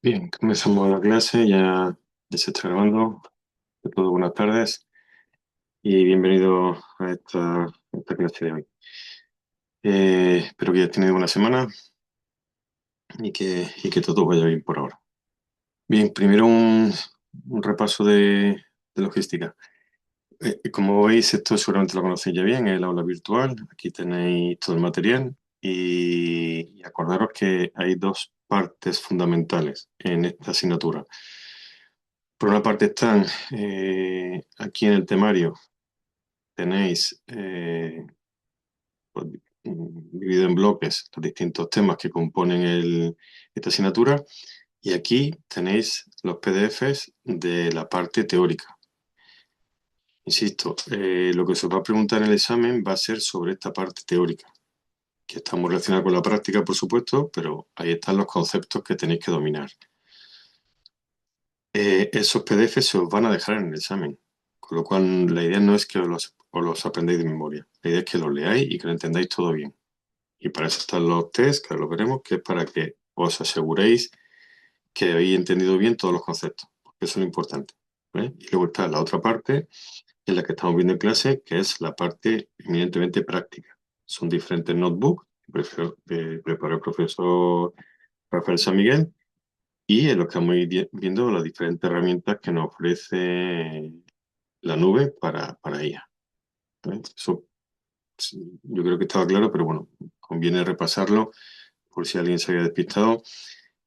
Bien, comenzamos la clase, ya se está grabando. De todo, buenas tardes y bienvenido a esta clase de hoy. Espero que hayas tenido buena semana y que todo vaya bien por ahora. Bien, primero un repaso de logística. Como veis, esto seguramente lo conocéis ya bien, es el aula virtual. Aquí tenéis todo el material y acordaros que hay dos partes fundamentales en esta asignatura. Por una parte están aquí en el temario, tenéis pues, dividido en bloques los distintos temas que componen esta asignatura y aquí tenéis los PDFs de la parte teórica. Insisto, lo que se os va a preguntar en el examen va a ser sobre esta parte teórica, que está muy relacionada con la práctica, por supuesto, pero ahí están los conceptos que tenéis que dominar. Esos PDFs se os van a dejar en el examen, con lo cual la idea no es que os los aprendáis de memoria, la idea es que los leáis y que lo entendáis todo bien. Y para eso están los test, que ahora lo veremos, que es para que os aseguréis que habéis entendido bien todos los conceptos, porque eso es lo importante. ¿Vale? Y luego está la otra parte, en la que estamos viendo en clase, que es la parte eminentemente práctica. Son diferentes notebooks que preparó el profesor Rafael San Miguel y en los que vamos a ir viendo las diferentes herramientas que nos ofrece la nube para ella. ¿Vale? Eso sí, yo creo que estaba claro, pero bueno, conviene repasarlo por si alguien se había despistado,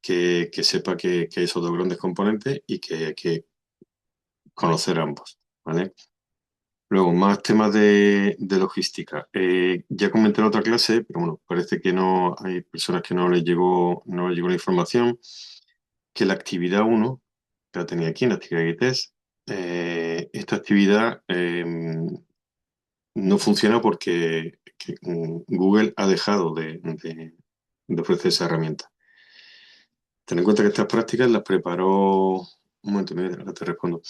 que sepa que hay esos dos grandes componentes y que hay que conocer ambos, ¿vale? Luego, más temas de logística. Ya comenté en otra clase, pero bueno, parece que no hay personas que no les llegó la información, que la actividad uno que la tenía aquí en la actividad de test, esta actividad no funciona porque Google ha dejado de ofrecer esa herramienta. Ten en cuenta que estas prácticas las preparó. Un momento, mira, ahora te respondo.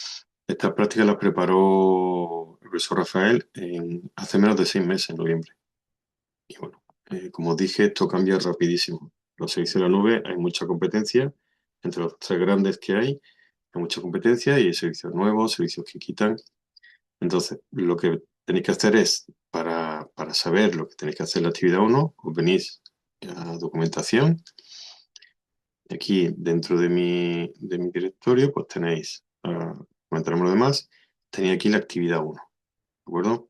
Estas prácticas las preparó el profesor Rafael hace menos de 6 meses, en noviembre. Y bueno, como os dije, esto cambia rapidísimo. Los servicios de la nube, hay mucha competencia. Entre los tres grandes que hay mucha competencia y hay servicios nuevos, servicios que quitan. Entonces, lo que tenéis que hacer es, para saber lo que tenéis que hacer en la actividad uno, os venís a documentación. Aquí, dentro de mi directorio, pues tenéis, comentaremos lo demás, tenéis aquí la actividad uno, ¿de acuerdo?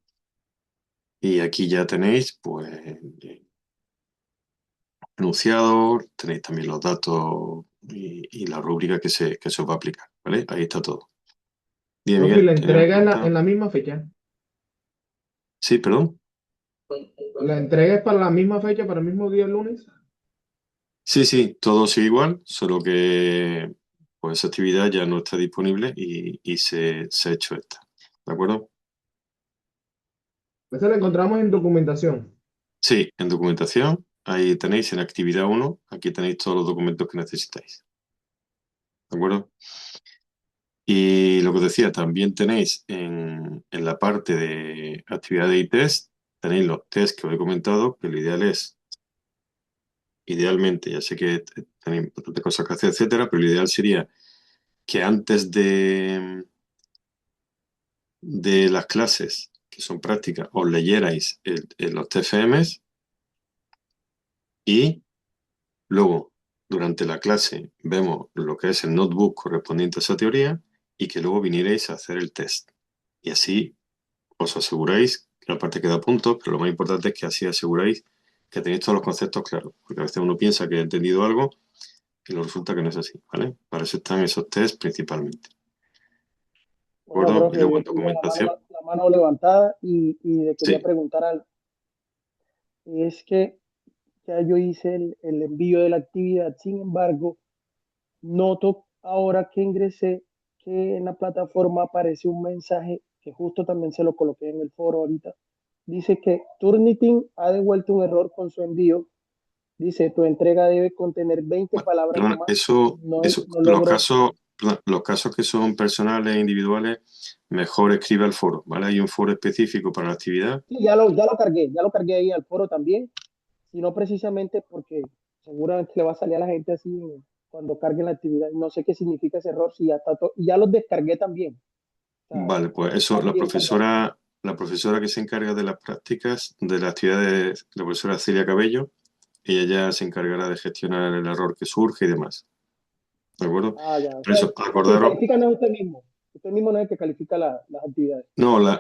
Y aquí ya tenéis, pues, enunciados, tenéis también los datos y la rúbrica que se os va a aplicar, ¿vale? Ahí está todo. Bien, Profe, y Miguel, la ¿tienes alguna entrega en pregunta? la misma fecha. Sí, perdón. La entrega es para la misma fecha, para el mismo día, el lunes. Sí, sí, todo sigue igual, solo que pues esa actividad ya no está disponible y se ha hecho esta, ¿de acuerdo? Esa la encontramos en documentación. Sí, en documentación, ahí tenéis en actividad uno, aquí tenéis todos los documentos que necesitáis, ¿de acuerdo? Y lo que os decía, también tenéis en la parte de actividades y test, tenéis los test que os he comentado, que lo ideal es, idealmente, ya sé que tenéis bastantes cosas que hacer, etcétera, pero lo ideal sería que antes de las clases, que son prácticas, os leyerais los TFMs y luego, durante la clase, vemos lo que es el notebook correspondiente a esa teoría y que luego vinierais a hacer el test. Y así os aseguráis que la parte queda a punto, pero lo más importante es que así aseguráis que tenéis todos los conceptos claros, porque a veces uno piensa que ha entendido algo y luego resulta que no es así, ¿vale? Para eso están esos test principalmente. ¿De Bueno, acuerdo? Y profe, luego yo en tenía documentación. la mano levantada y le quería Sí, preguntar algo. Y es que ya yo hice el envío de la actividad, sin embargo, noto ahora que ingresé que en la plataforma aparece un mensaje que justo también se lo coloqué en el foro ahorita. Dice que Turnitin ha devuelto un error con su envío. Dice, tu entrega debe contener 20 bueno, palabras o perdona, más. eso, No, eso, no los logro. casos, perdona, los casos que son personales e individuales, mejor escribe al foro, ¿vale? Hay un foro específico para la actividad. Sí, ya lo cargué ahí al foro también, sino precisamente porque seguramente le va a salir a la gente así cuando carguen la actividad. No sé qué significa ese error, si ya está y ya los descargué también. O sea, Vale, pues eso, están bien cargados. la profesora que se encarga de las prácticas, de las actividades, la profesora Celia Cabello, ella ya se encargará de gestionar el error que surge y demás. ¿De acuerdo? Ah, ya. Por eso, O sea, quien acordaros, califica no es usted mismo. Usted mismo no es el que califica las actividades. no, la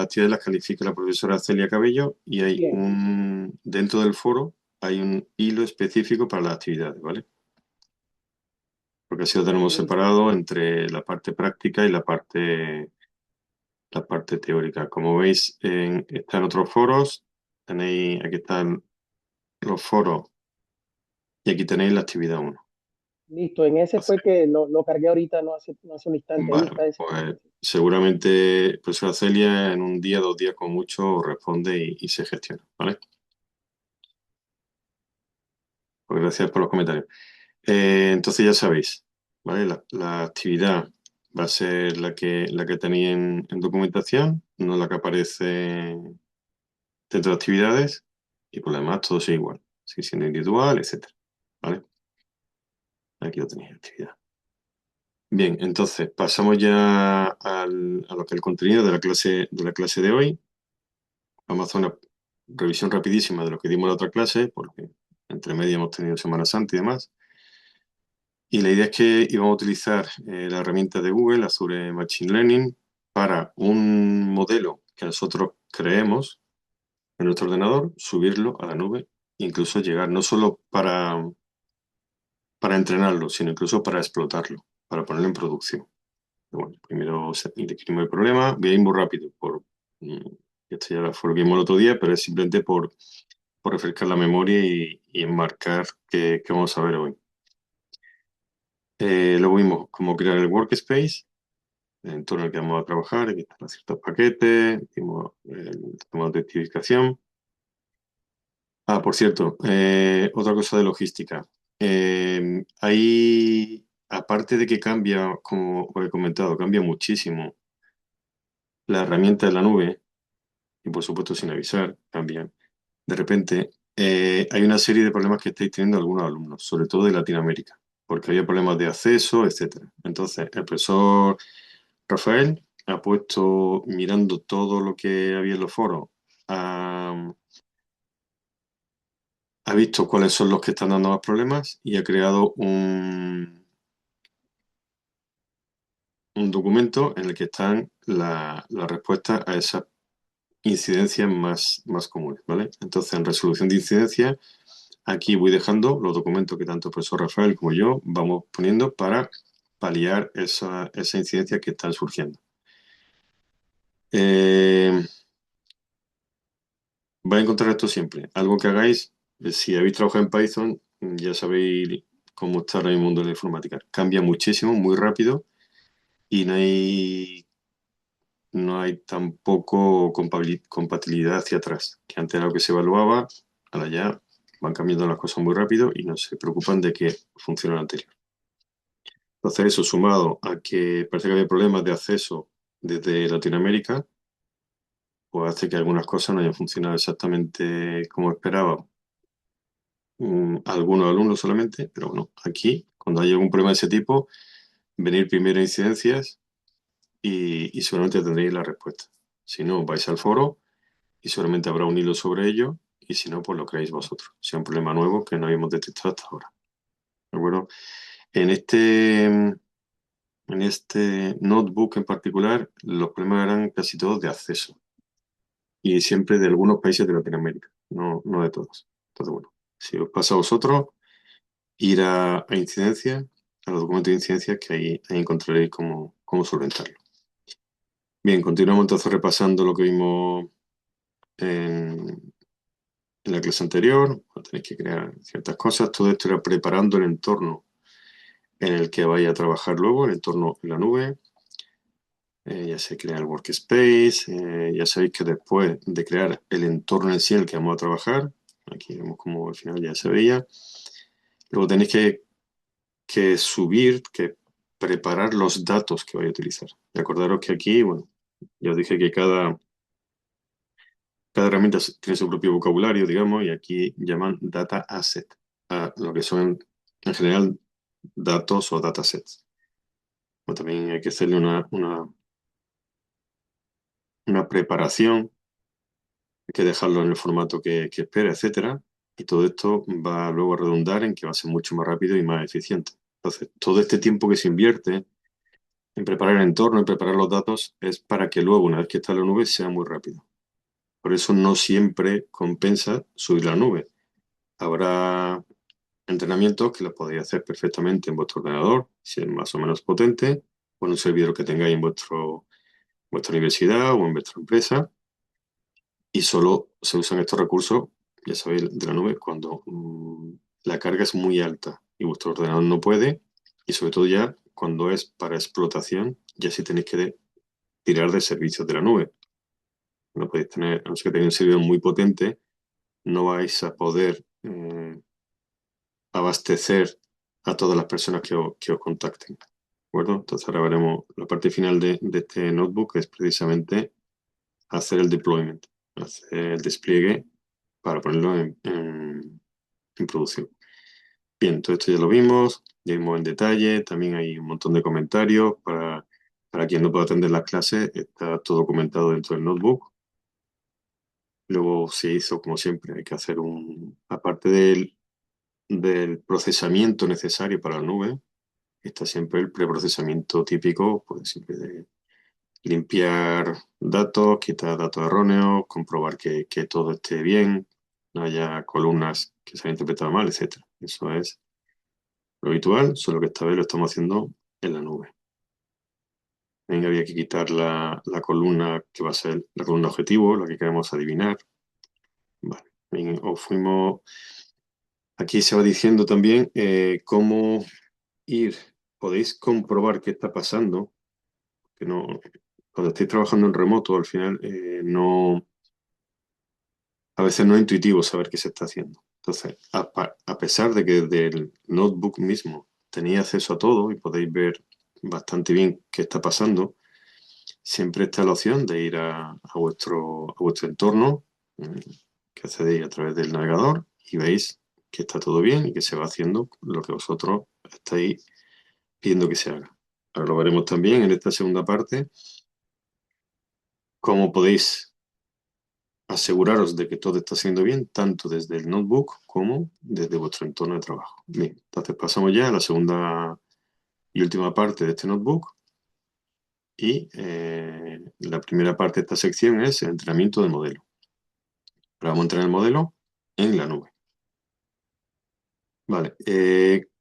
actividad las califica la profesora Celia Cabello y hay Bien. dentro del foro hay un hilo específico para las actividades, ¿vale? Porque así lo tenemos Listo. separado entre la parte práctica y la parte teórica. Como veis, está en otros foros, tenéis, aquí están los foros y aquí tenéis la actividad uno. Listo. En ese fue Entonces, que lo cargué ahorita, no hace un instante. Ahí vale, está ese. pues seguramente profesora Celia en un día, 2 días con mucho responde y se gestiona, ¿vale? Pues gracias por los comentarios. Entonces ya sabéis, ¿vale? La actividad va a ser la que tenéis en documentación, no la que aparece dentro de actividades, y por lo demás todo sigue igual, sigue siendo individual, etcétera, ¿vale? Aquí lo tenéis, actividad. Bien, entonces pasamos ya a lo que es el contenido de la clase de hoy. Vamos a hacer una revisión rapidísima de lo que dimos en la otra clase, porque entre medio hemos tenido Semana Santa y demás. Y la idea es que íbamos a utilizar la herramienta de Google, Azure Machine Learning, para un modelo que nosotros creemos en nuestro ordenador, subirlo a la nube, incluso llegar no solo para entrenarlo, sino incluso para explotarlo, para ponerlo en producción. Bueno, primero definimos el problema, voy a ir muy rápido, esto ya fue lo que vimos el otro día, pero es simplemente por refrescar la memoria y enmarcar qué vamos a ver hoy. Luego vimos cómo crear el workspace, el entorno en el que vamos a trabajar, aquí están ciertos paquetes, vimos el tema de identificación. Ah, por cierto, otra cosa de logística. Aparte de que cambia, como os he comentado, cambia muchísimo la herramienta de la nube, y por supuesto sin avisar, cambian. De repente, hay una serie de problemas que estáis teniendo algunos alumnos, sobre todo de Latinoamérica, porque había problemas de acceso, etcétera. Entonces, el profesor Rafael ha puesto, mirando todo lo que había en los foros, ha, ha visto cuáles son los que están dando más problemas y ha creado un documento en el que están las respuestas a esas incidencias más comunes, ¿vale? Entonces, en resolución de incidencias, aquí voy dejando los documentos que tanto el profesor Rafael como yo vamos poniendo para paliar esa incidencia que están surgiendo. Eh, vais a encontrar esto siempre. Algo que hagáis, si habéis trabajado en Python, ya sabéis cómo está ahora el mundo de la informática. Cambia muchísimo, muy rápido, y no hay tampoco compatibilidad hacia atrás, que antes era lo que se evaluaba, ahora ya van cambiando las cosas muy rápido y no se preocupan de que funcione lo anterior. Entonces eso sumado a que parece que había problemas de acceso desde Latinoamérica, pues hace que algunas cosas no hayan funcionado exactamente como esperábamos. Algunos alumnos solamente, pero bueno, aquí, cuando hay algún problema de ese tipo, venir primero a incidencias y seguramente tendréis la respuesta. Si no, vais al foro y seguramente habrá un hilo sobre ello, y si no, pues lo creáis vosotros. Si es un problema nuevo que no habíamos detectado hasta ahora. ¿De acuerdo? En este notebook en particular, los problemas eran casi todos de acceso y siempre de algunos países de Latinoamérica, no de todos. Entonces, bueno, si os pasa a vosotros, ir a incidencias, a los documentos de incidencias, que ahí encontraréis cómo solventarlo. Bien, continuamos entonces repasando lo que vimos en la clase anterior. Tenéis que crear ciertas cosas. Todo esto era preparando el entorno en el que vais a trabajar luego, el entorno en la nube. Ya se crea el workspace. Ya sabéis que después de crear el entorno en sí en el que vamos a trabajar, aquí vemos como al final ya se veía, luego tenéis que subir, que preparar los datos que vais a utilizar. Y acordaros que aquí, bueno, ya os dije que cada herramienta tiene su propio vocabulario, digamos, y aquí llaman data asset a lo que son, en general, datos o datasets. O también hay que hacerle una preparación, hay que dejarlo en el formato que espera, etcétera. Y todo esto va luego a redundar en que va a ser mucho más rápido y más eficiente. Entonces, todo este tiempo que se invierte en preparar el entorno, en preparar los datos, es para que luego, una vez que está en la nube, sea muy rápido. Por eso no siempre compensa subir la nube. Habrá entrenamientos que los podéis hacer perfectamente en vuestro ordenador, si es más o menos potente, o en un servidor que tengáis en vuestra universidad o en vuestra empresa, y solo se usan estos recursos, ya sabéis, de la nube, cuando la carga es muy alta y vuestro ordenador no puede, y sobre todo ya cuando es para explotación, ya sí tenéis que tirar de servicios de la nube. No podéis tener, a no ser que tengáis un servidor muy potente, no vais a poder abastecer a todas las personas que os contacten. ¿De acuerdo? Entonces ahora veremos la parte final de este notebook, que es precisamente hacer el deployment, hacer el despliegue para ponerlo en producción. Bien, todo esto ya lo vimos, ya vimos en detalle, también hay un montón de comentarios para quien no pueda atender las clases, está todo documentado dentro del notebook. Luego se hizo, como siempre, hay que hacer aparte del procesamiento necesario para la nube, está siempre el preprocesamiento típico, pues siempre de limpiar datos, quitar datos erróneos, comprobar que todo esté bien, no haya columnas que se hayan interpretado mal, etcétera. Eso es lo habitual, solo que esta vez lo estamos haciendo en la nube. También había que quitar la columna que va a ser la columna objetivo, la que queremos adivinar. Vale. Bien, aquí se va diciendo también cómo ir, podéis comprobar qué está pasando, que no, cuando estéis trabajando en remoto, al final a veces no es intuitivo saber qué se está haciendo. Entonces, a pesar de que desde el notebook mismo tenéis acceso a todo y podéis ver bastante bien qué está pasando, siempre está la opción de ir a vuestro entorno, que accedéis a través del navegador y veis que está todo bien y que se va haciendo lo que vosotros estáis pidiendo que se haga. Ahora lo veremos también en esta segunda parte, cómo podéis aseguraros de que todo está haciendo bien, tanto desde el notebook como desde vuestro entorno de trabajo. Bien, entonces pasamos ya a la segunda y última parte de este notebook. Y la primera parte de esta sección es el entrenamiento del modelo. Ahora vamos a entrenar el modelo en la nube. Vale,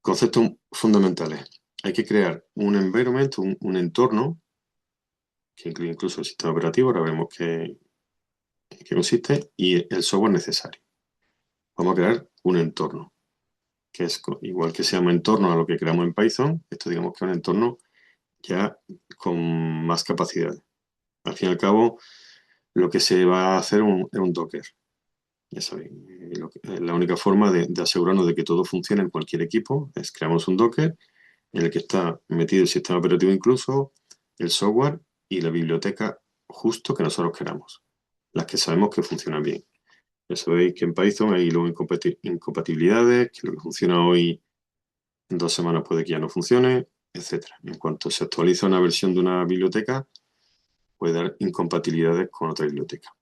conceptos fundamentales. Hay que crear un environment, un entorno, que incluye incluso el sistema operativo, ahora veremos qué consiste, y el software necesario. Vamos a crear un entorno, que es igual que se llama entorno a lo que creamos en Python, esto digamos que es un entorno ya con más capacidad. Al fin y al cabo, lo que se va a hacer es un Docker. Ya sabéis, la única forma de asegurarnos de que todo funcione en cualquier equipo es creamos un Docker en el que está metido el sistema operativo incluso, el software y la biblioteca justo que nosotros queramos, las que sabemos que funcionan bien. Ya sabéis que en Python hay luego incompatibilidades, que lo que funciona hoy en 2 semanas puede que ya no funcione, etcétera. En cuanto se actualiza una versión de una biblioteca, puede dar incompatibilidades con otra biblioteca.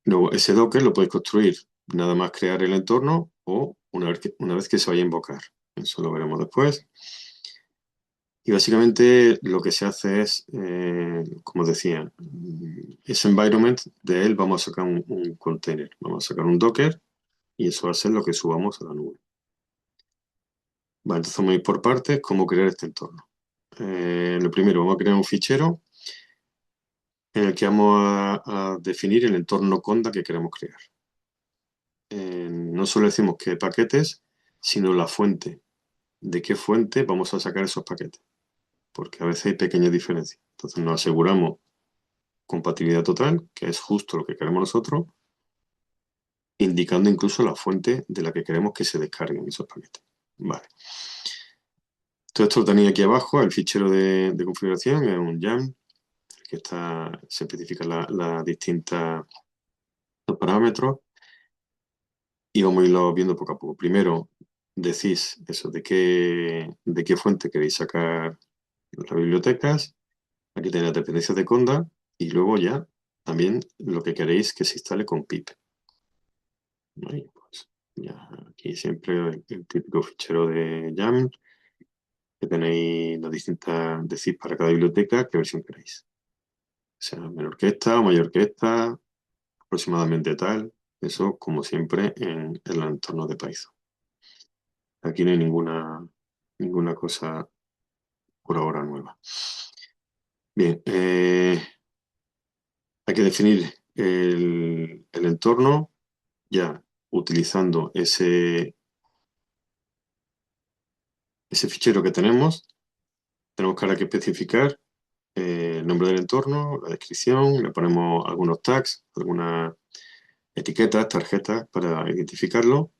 Luego, ese Docker lo podéis construir nada más crear el entorno o una vez que se vaya a invocar. Eso lo veremos después. Y básicamente lo que se hace es, como decía, ese environment de él vamos a sacar un container, vamos a sacar un Docker y eso va a ser lo que subamos a la nube. Vale, entonces vamos a ir por partes, cómo crear este entorno. Lo primero, vamos a crear un fichero en el que vamos a definir el entorno Conda que queremos crear. No solo decimos qué paquetes, sino la fuente. ¿De qué fuente vamos a sacar esos paquetes? Porque a veces hay pequeñas diferencias. Entonces nos aseguramos compatibilidad total, que es justo lo que queremos nosotros, indicando incluso la fuente de la que queremos que se descarguen esos paquetes. Vale. Todo esto lo tenéis aquí abajo, el fichero de configuración, es un YAML, que se especifican las distintas los parámetros y vamos a irlo viendo poco a poco. Primero, decís eso, de qué fuente queréis sacar las bibliotecas. Aquí tenéis las dependencias de Conda y luego ya también lo que queréis que se instale con pip. Ahí, pues, ya aquí siempre el típico fichero de YAML que tenéis las distintas, decís para cada biblioteca qué versión queréis. O sea, menor que esta o mayor que esta, aproximadamente tal. Eso, como siempre, en el entorno de Python. Aquí no hay ninguna cosa por ahora nueva. Bien, hay que definir el entorno ya utilizando ese fichero que tenemos. Tenemos que ahora que especificar el nombre del entorno, la descripción, le ponemos algunos tags, algunas etiquetas, tarjetas para identificarlo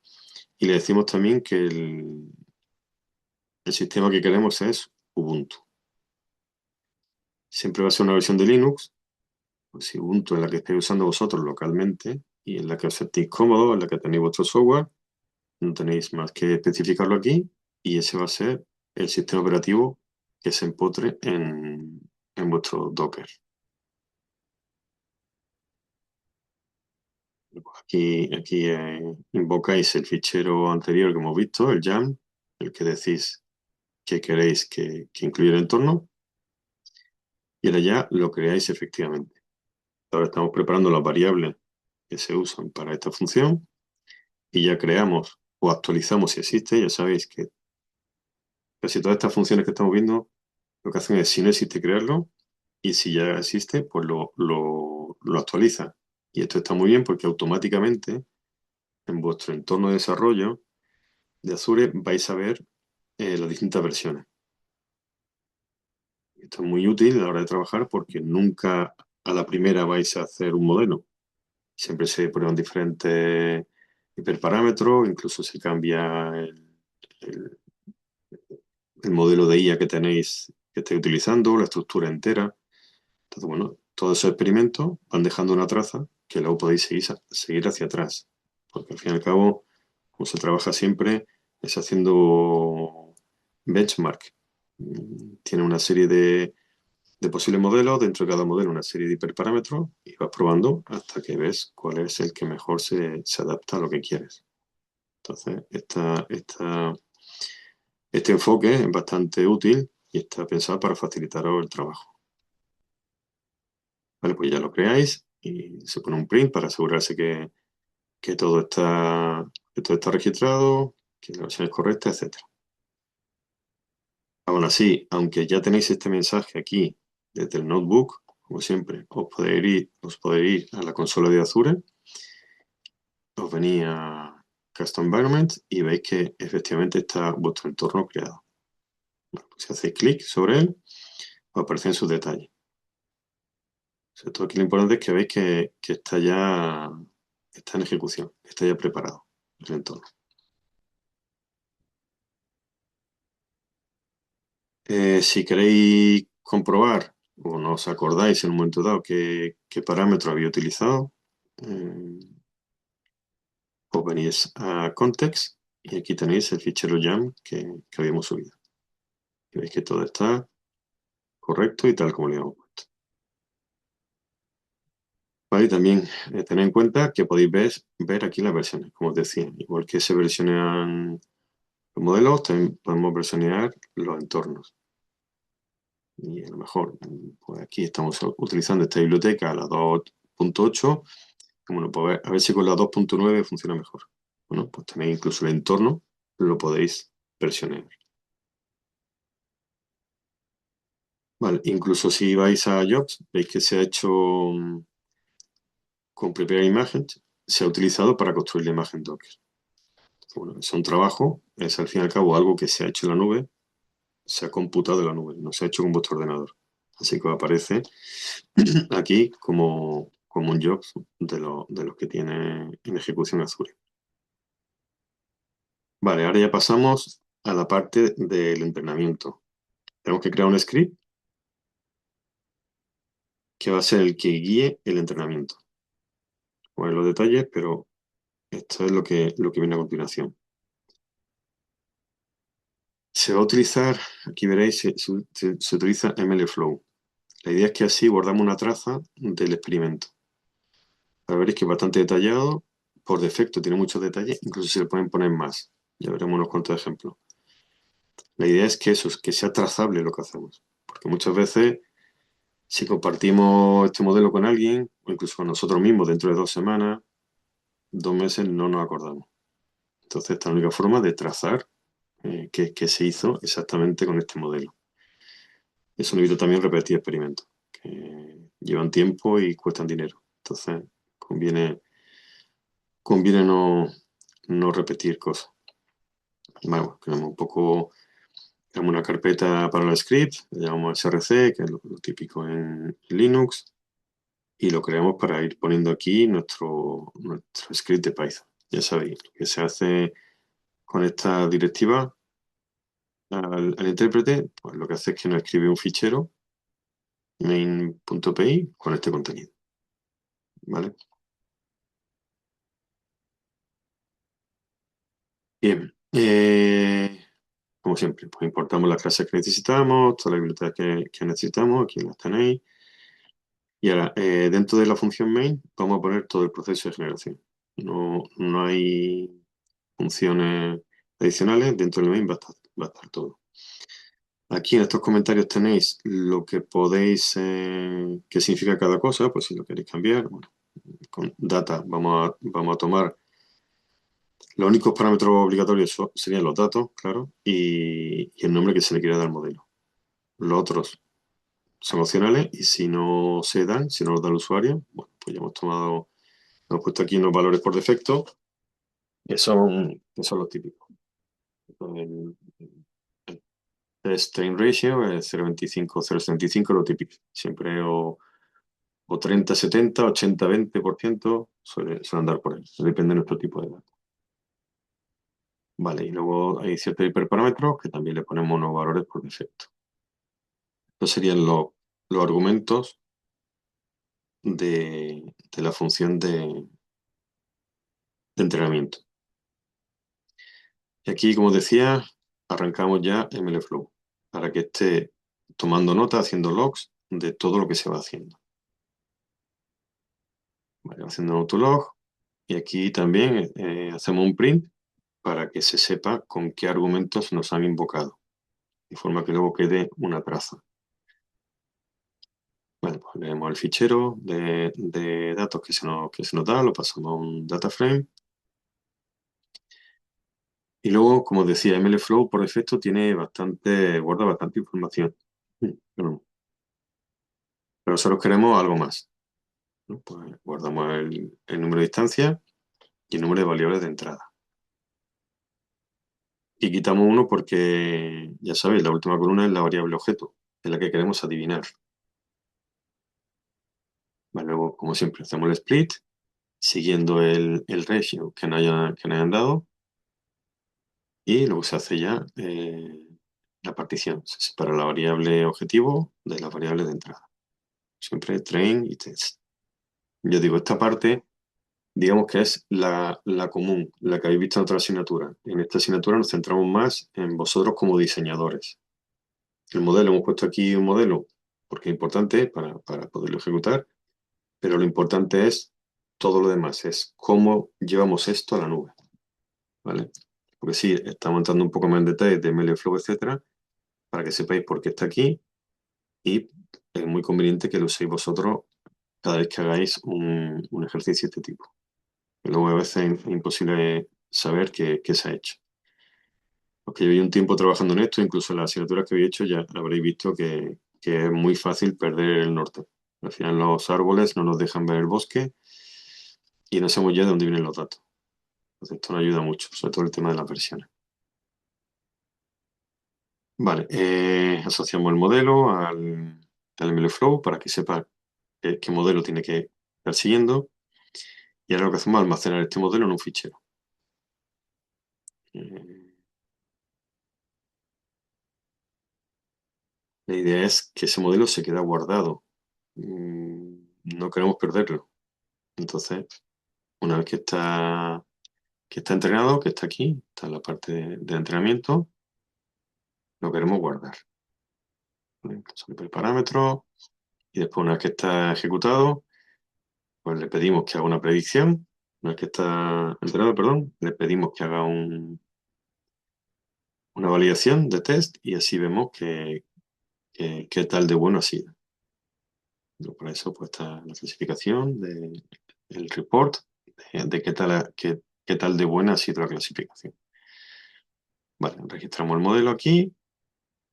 y le decimos también que el sistema que queremos es Ubuntu. Siempre va a ser una versión de Linux, pues si Ubuntu es la que estéis usando vosotros localmente y en la que os sentís cómodos, en la que tenéis vuestro software, no tenéis más que especificarlo aquí y ese va a ser el sistema operativo que se empotre en vuestro Docker. Aquí invocáis el fichero anterior que hemos visto, el YAML, el que decís que queréis que incluya el entorno, y ahora ya lo creáis efectivamente. Ahora estamos preparando las variables que se usan para esta función y ya creamos o actualizamos si existe. Ya sabéis que casi todas estas funciones que estamos viendo lo que hacen es, si no existe, crearlo y si ya existe, pues lo actualiza. Y esto está muy bien porque automáticamente en vuestro entorno de desarrollo de Azure vais a ver las distintas versiones. Esto es muy útil a la hora de trabajar porque nunca a la primera vais a hacer un modelo. Siempre se prueban diferentes hiperparámetros, incluso se cambia el- el modelo de IA que tenéis, que estéis utilizando, la estructura entera. Entonces, bueno, todos esos experimentos van dejando una traza que luego podéis seguir hacia atrás. Porque al fin y al cabo, como se trabaja siempre, es haciendo benchmark. Tiene una serie de posibles modelos, dentro de cada modelo una serie de hiperparámetros y vas probando hasta que ves cuál es el que mejor se adapta a lo que quieres. Entonces, este enfoque es bastante útil y está pensado para facilitaros el trabajo. Vale, pues ya lo creáis y se pone un print para asegurarse que que todo está registrado, que la versión es correcta, etc. Aún así, aunque ya tenéis este mensaje aquí desde el notebook, como siempre, os podéis ir a la consola de Azure, os venís a Custom Environment y veis que efectivamente está vuestro entorno creado. Bueno, pues si hacéis clic sobre él, os aparecen sus detalles. Sobre todo aquí lo importante es que veis que está en ejecución, está ya preparado el entorno. Si queréis comprobar o no os acordáis en un momento dado qué parámetro había utilizado, os venís a Context y aquí tenéis el fichero YAML que habíamos subido. Y veis que todo está correcto y tal como lo habíamos puesto. Vale, y también tened en cuenta que podéis ver aquí las versiones, como os decía. Igual que se versionean los modelos, también podemos versionear los entornos. Y a lo mejor, pues aquí estamos utilizando esta biblioteca, la 2.8. Bueno, pues a ver si con la 2.9 funciona mejor. Bueno, pues tenéis incluso el entorno, lo podéis versionar. Vale, incluso si vais a Jobs, veis que se ha hecho con Prepare Images, se ha utilizado para construir la imagen Docker. Bueno, es un trabajo, es al fin y al cabo algo que se ha hecho en la nube, se ha computado en la nube, no se ha hecho con vuestro ordenador. Así que aparece aquí como un job de los que tiene en ejecución Azure. Vale, ahora ya pasamos a la parte del entrenamiento. Tenemos que crear un script que va a ser el que guíe el entrenamiento. Poner los detalles, pero esto es lo que viene a continuación. Se va a utilizar, aquí veréis, se utiliza MLflow. La idea es que así guardamos una traza del experimento. Ahora veréis que es bastante detallado. Por defecto tiene muchos detalles, incluso se le pueden poner más. Ya veremos unos cuantos ejemplos. La idea es que eso, es que sea trazable lo que hacemos. Porque muchas veces, si compartimos este modelo con alguien, o incluso con nosotros mismos dentro de 2 semanas, 2 meses, no nos acordamos. Entonces, esta es la única forma de trazar qué se hizo exactamente con este modelo. Eso no evita también repetir experimentos, que llevan tiempo y cuestan dinero. Entonces, conviene no repetir cosas. Bueno, creamos un poco, creamos una carpeta para el script, le llamamos src, que es lo típico en Linux, y lo creamos para ir poniendo aquí nuestro script de Python. Ya sabéis, lo que se hace con esta directiva al intérprete, pues lo que hace es que nos escribe un fichero main.py con este contenido, ¿vale? Bien, como siempre, pues importamos las clases que necesitamos, toda la biblioteca que necesitamos, aquí las tenéis. Y ahora, dentro de la función main, vamos a poner todo el proceso de generación. No hay funciones adicionales, dentro del main va a estar todo. Aquí en estos comentarios tenéis lo que podéis, qué significa cada cosa, pues si lo queréis cambiar. Bueno, con data vamos a tomar los únicos parámetros obligatorios serían los datos, claro, y el nombre que se le quiere dar al modelo. Los otros son opcionales y si no se dan, si no los da el usuario, bueno, pues ya hemos puesto aquí unos valores por defecto que son los típicos. El, test time ratio es 0,25, 0,75, lo típico. Siempre o 30, 70, 80, 20% suele andar por ahí. Depende de nuestro tipo de datos. Vale, y luego hay ciertos hiperparámetros que también le ponemos unos valores por defecto. Estos serían los argumentos de la función de entrenamiento. Y aquí, como decía, arrancamos ya MLflow para que esté tomando nota, haciendo logs de todo lo que se va haciendo. Vale, haciendo un autolog y aquí también hacemos un print para que se sepa con qué argumentos nos han invocado, de forma que luego quede una traza. Vale, pues leemos el fichero de datos que se nos da, lo pasamos a un data frame. Y luego, como decía, MLflow por defecto guarda bastante información. Pero nosotros queremos algo más, ¿no? Pues guardamos el número de instancias y el número de variables de entrada. Y quitamos uno porque, ya sabéis, la última columna es la variable objeto, es la que queremos adivinar. Vale, luego, como siempre, hacemos el split, siguiendo el ratio que nos hayan dado, y luego se hace ya la partición. Se separa la variable objetivo de la variable de entrada. Siempre train y test. Yo digo, esta parte, digamos que es la común, la que habéis visto en otra asignatura. En esta asignatura nos centramos más en vosotros como diseñadores. El modelo, hemos puesto aquí un modelo porque es importante para poderlo ejecutar, pero lo importante es todo lo demás, es cómo llevamos esto a la nube, ¿vale? Porque sí, estamos entrando un poco más en detalle de MLflow, etcétera, para que sepáis por qué está aquí y es muy conveniente que lo uséis vosotros cada vez que hagáis un ejercicio de este tipo. Y luego a veces es imposible saber qué se ha hecho. Los que llevéis un tiempo trabajando en esto, incluso en las asignaturas que habéis hecho, ya habréis visto que es muy fácil perder el norte. Al final los árboles no nos dejan ver el bosque y no sabemos ya de dónde vienen los datos. Entonces esto nos ayuda mucho, sobre todo el tema de las versiones. Vale, asociamos el modelo al MLflow para que sepa qué modelo tiene que estar siguiendo. Y ahora lo que hacemos es almacenar este modelo en un fichero. Eh, la idea es que ese modelo se quede guardado. No queremos perderlo. Entonces, una vez que está entrenado, que está aquí, está en la parte de entrenamiento, lo queremos guardar. ¿Vale? Sobre el parámetro y después una vez que está ejecutado, pues le pedimos que haga una predicción. Una vez que está entrenado, perdón, le pedimos que haga una validación de test y así vemos qué tal de bueno ha sido. Para eso pues está la clasificación, el report, de qué tal de buena ha sido la clasificación. Vale, registramos el modelo aquí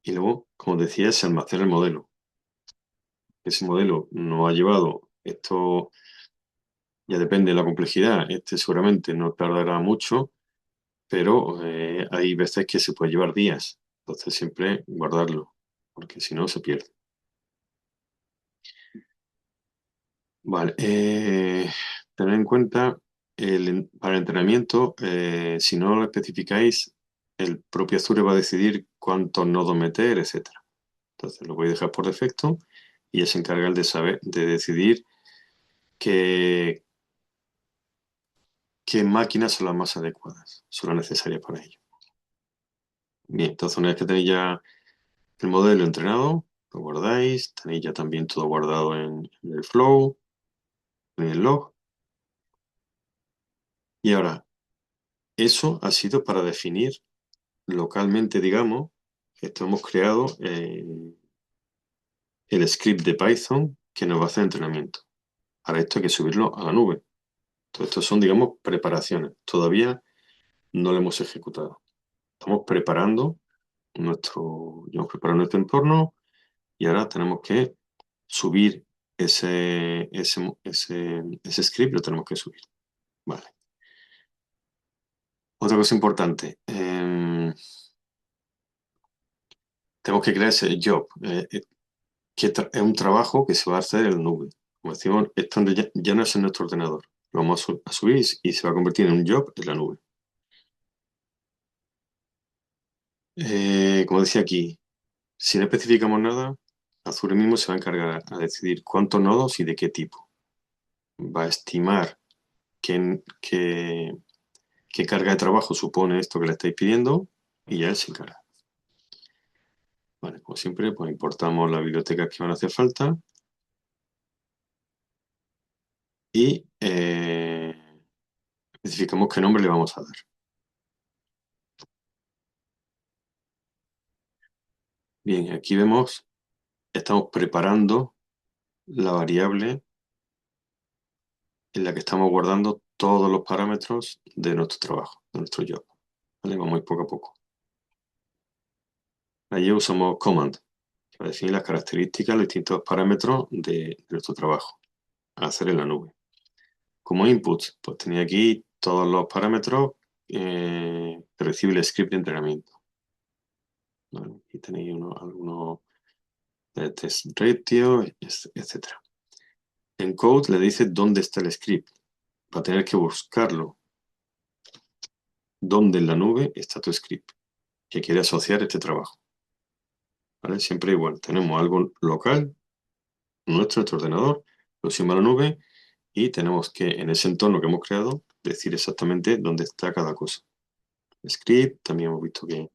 y luego, como decía, se almacena el modelo. Ese modelo nos ha llevado, esto ya depende de la complejidad, este seguramente no tardará mucho, pero hay veces que se puede llevar días. Entonces siempre guardarlo, porque si no se pierde. Vale, tener en cuenta para el entrenamiento, si no lo especificáis, el propio Azure va a decidir cuántos nodos meter, etcétera. Entonces lo voy a dejar por defecto y ya se encarga el de decidir qué, qué máquinas son las más adecuadas, son las necesarias para ello. Bien, entonces una vez que tenéis ya el modelo entrenado, lo guardáis, tenéis ya también todo guardado en el flow, en el log. Y ahora, eso ha sido para definir localmente, digamos, esto hemos creado el script de Python que nos va a hacer entrenamiento. Ahora esto hay que subirlo a la nube. Todo esto son, digamos, preparaciones. Todavía no lo hemos ejecutado. Estamos preparando ya hemos preparado nuestro entorno y ahora tenemos que subir ese script, lo tenemos que subir. Vale. Otra cosa importante. Tenemos que crear ese job. Es un trabajo que se va a hacer en la nube. Como decimos, esto ya no es en nuestro ordenador. Lo vamos a subir y se va a convertir en un job en la nube. Como decía aquí, si no especificamos nada, Azure mismo se va a encargar a decidir cuántos nodos y de qué tipo. Va a estimar qué carga de trabajo supone esto que le estáis pidiendo y ya él se encarga. Vale, como siempre, pues importamos las bibliotecas que van a hacer falta y especificamos qué nombre le vamos a dar. Bien, aquí vemos, estamos preparando la variable en la que estamos guardando todos los parámetros de nuestro trabajo, de nuestro job. ¿Vale? Vamos a ir poco a poco. Allí usamos command para definir las características, los distintos parámetros de nuestro trabajo a hacer en la nube. Como input, pues tenía aquí todos los parámetros que recibe el script de entrenamiento. ¿Vale? Aquí tenéis algunos de test ratio, etc. En code le dice dónde está el script. Va a tener que buscarlo. ¿Dónde en la nube está tu script que quiere asociar este trabajo? ¿Vale? Siempre igual. Tenemos algo local, nuestro ordenador, lo subimos a la nube y tenemos que, en ese entorno que hemos creado, decir exactamente dónde está cada cosa. Script, también hemos visto que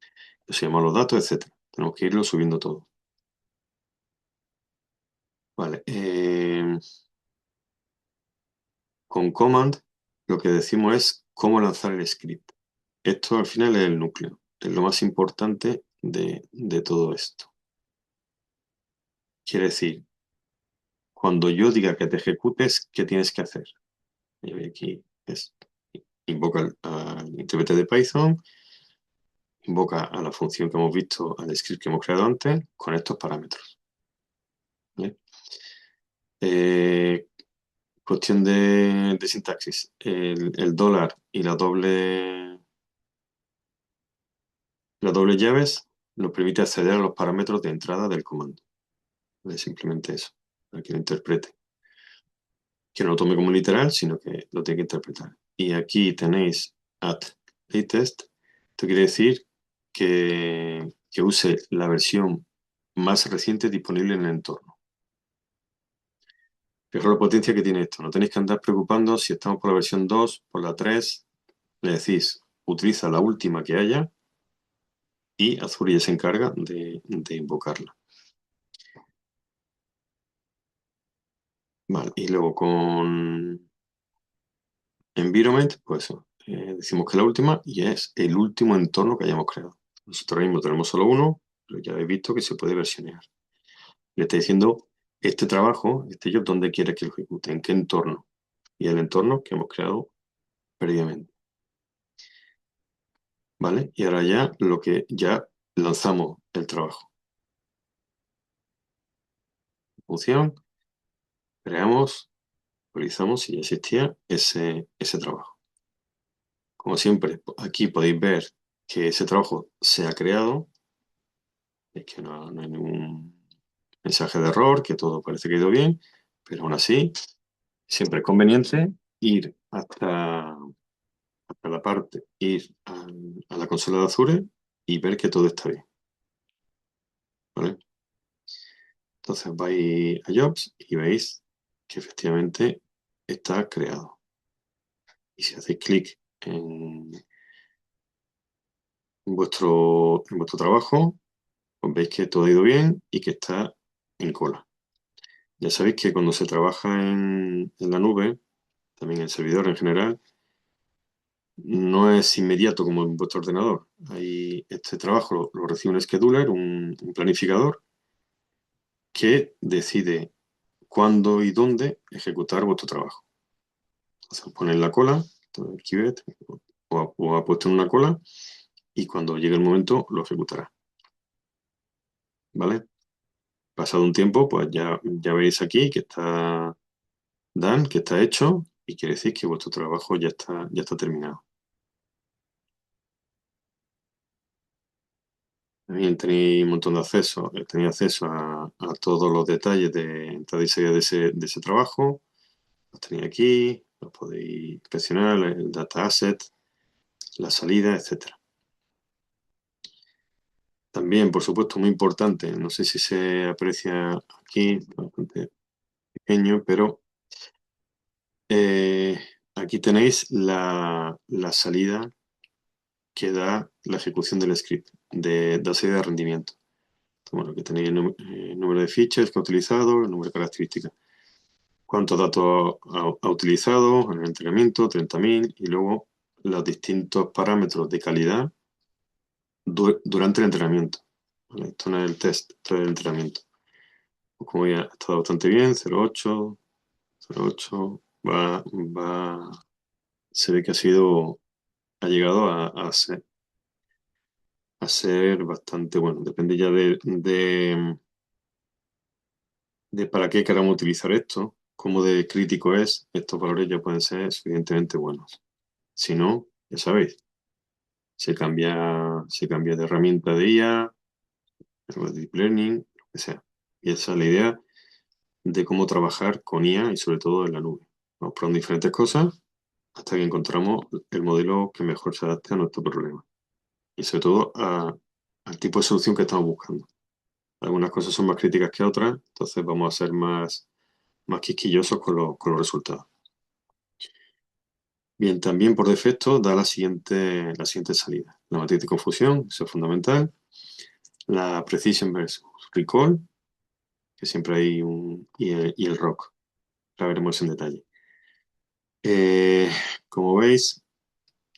se llaman los datos, etcétera. Tenemos que irlo subiendo todo. Vale. Con command lo que decimos es cómo lanzar el script. Esto al final es el núcleo, es lo más importante de todo esto. Quiere decir, cuando yo diga que te ejecutes, ¿qué tienes que hacer? Y aquí invoca al intérprete de Python, invoca a la función que hemos visto, al script que hemos creado antes, con estos parámetros. ¿Vale? Cuestión de sintaxis. El dólar y las dobles llaves nos permite acceder a los parámetros de entrada del comando. ¿Vale? Simplemente eso, para que lo interprete. Que no lo tome como literal, sino que lo tiene que interpretar. Y aquí tenéis at latest. Esto quiere decir que use la versión más reciente disponible en el entorno. Fijaros la potencia que tiene esto. No tenéis que andar preocupando si estamos por la versión 2, por la 3. Le decís, utiliza la última que haya y Azure ya se encarga de invocarla. Vale, y luego con Environment, pues decimos que es la última y es el último entorno que hayamos creado. Nosotros ahora mismo tenemos solo uno, pero ya habéis visto que se puede versionear. Le está diciendo este trabajo, este job, dónde quiere que lo ejecute, en qué entorno. Y el entorno que hemos creado previamente. ¿Vale? Y ahora ya lo que ya lanzamos el trabajo. Función, creamos, actualizamos si ya existía ese trabajo. Como siempre, aquí podéis ver que ese trabajo se ha creado, es que no hay ningún mensaje de error, que todo parece que ha ido bien, pero aún así, siempre es conveniente ir hasta la parte, a la consola de Azure y ver que todo está bien. ¿Vale? Entonces vais a Jobs y veis que efectivamente está creado. Y si hacéis clic en vuestro trabajo, pues veis que todo ha ido bien y que está en cola. Ya sabéis que cuando se trabaja en la nube, también en el servidor en general, no es inmediato como en vuestro ordenador. Este trabajo lo recibe un scheduler, un planificador, que decide cuándo y dónde ejecutar vuestro trabajo. Entonces os pone en la cola, todo el Kibet, o ha puesto en una cola, y cuando llegue el momento lo ejecutará. ¿Vale? Pasado un tiempo, pues ya veis aquí que está done, que está hecho, y quiere decir que vuestro trabajo ya está terminado. También tenéis un montón de acceso, tenéis acceso a todos los detalles de entrada y salida de ese trabajo. Los tenéis aquí, los podéis inspeccionar, el data asset, la salida, etcétera. También, por supuesto, muy importante, no sé si se aprecia aquí, bastante pequeño, pero eh, aquí tenéis la salida que da la ejecución del script, de salida de rendimiento. Bueno, que tenéis el número de fichas que ha utilizado, el número de características, cuántos datos ha utilizado en el entrenamiento, 30.000, y luego los distintos parámetros de calidad durante el entrenamiento. ¿Vale? Esto no es el test, esto es el entrenamiento. Pues como ya ha estado bastante bien, 0.8, se ve que ha llegado a ser bastante bueno. Depende ya de para qué queramos utilizar esto, cómo de crítico es, estos valores ya pueden ser suficientemente buenos. Si no, ya sabéis, se cambia de herramienta de IA, algo de deep learning, lo que sea. Y esa es la idea de cómo trabajar con IA y sobre todo en la nube. Vamos probando diferentes cosas hasta que encontramos el modelo que mejor se adapte a nuestro problema. Y sobre todo al tipo de solución que estamos buscando. Algunas cosas son más críticas que otras, entonces vamos a ser más quisquillosos con los resultados. Bien, también por defecto da la siguiente salida. La matriz de confusión, eso es fundamental. La precision versus recall, que siempre hay y el ROC. La veremos en detalle. Como veis,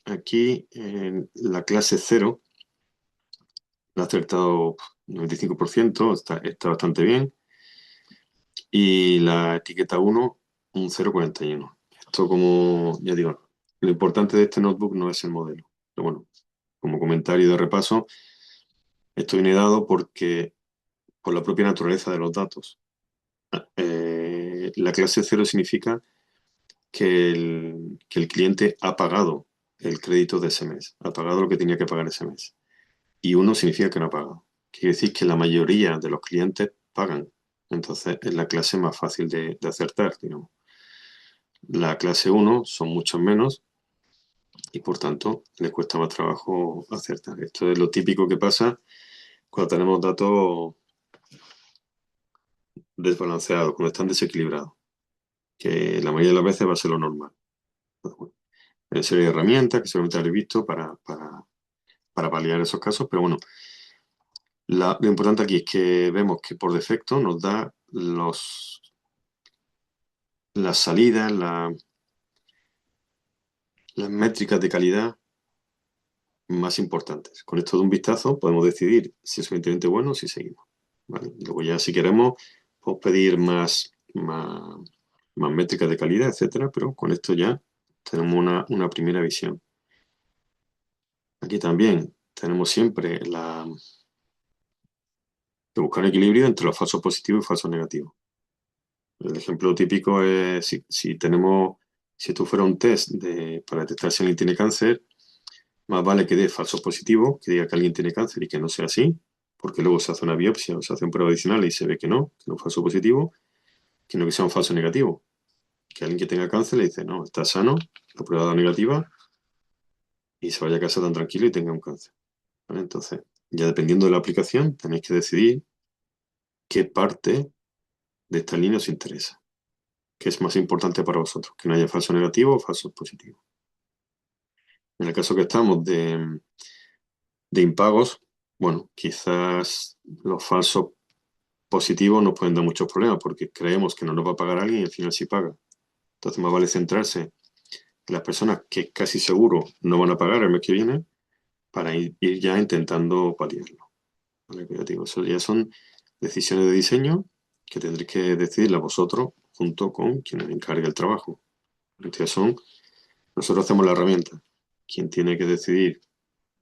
aquí en la clase 0 la ha acertado 95%, está bastante bien. Y la etiqueta 1, un 0,41. Esto, como ya digo, lo importante de este notebook no es el modelo. Pero bueno, como comentario de repaso, esto viene dado porque por la propia naturaleza de los datos. La clase 0 significa que el cliente ha pagado el crédito de ese mes, ha pagado lo que tenía que pagar ese mes. Y 1 significa que no ha pagado. Quiere decir que la mayoría de los clientes pagan. Entonces es la clase más fácil de acertar, digamos. La clase 1 son muchos menos y por tanto les cuesta más trabajo acertar. Esto es lo típico que pasa cuando tenemos datos desbalanceados, cuando están desequilibrados, que la mayoría de las veces va a ser lo normal. Entonces, bueno, hay una serie de herramientas que seguramente habréis visto para paliar esos casos, pero bueno, Lo importante aquí es que vemos que por defecto nos da las salidas, las métricas de calidad más importantes. Con esto de un vistazo podemos decidir si es suficientemente bueno o si seguimos. ¿Vale? Luego ya si queremos podemos pedir más métricas de calidad, etcétera, pero con esto ya tenemos una primera visión. Aquí también tenemos siempre de buscar un equilibrio entre los falsos positivos y falsos negativos. El ejemplo típico es si esto fuera un test para detectar si alguien tiene cáncer, más vale que dé falso positivo, que diga que alguien tiene cáncer y que no sea así, porque luego se hace una biopsia o se hace un prueba adicional y se ve que no es un falso positivo, sino que sea un falso negativo. Que alguien que tenga cáncer le dice, no, está sano, la prueba da negativa y se vaya a casa tan tranquilo y tenga un cáncer. ¿Vale? Entonces, ya dependiendo de la aplicación, tenéis que decidir qué parte de esta línea os interesa, qué es más importante para vosotros, que no haya falso negativo o falso positivo. En el caso que estamos de impagos, bueno, quizás los falsos positivos nos pueden dar muchos problemas porque creemos que no nos va a pagar alguien y al final sí paga. Entonces más vale centrarse en las personas que casi seguro no van a pagar el mes que viene para ir ya intentando paliarlo. ¿Vale? Pero ya digo, eso ya son decisiones de diseño que tendréis que decidirlas vosotros junto con quien os encargue el trabajo. Ustedes nosotros hacemos la herramienta. Quien tiene que decidir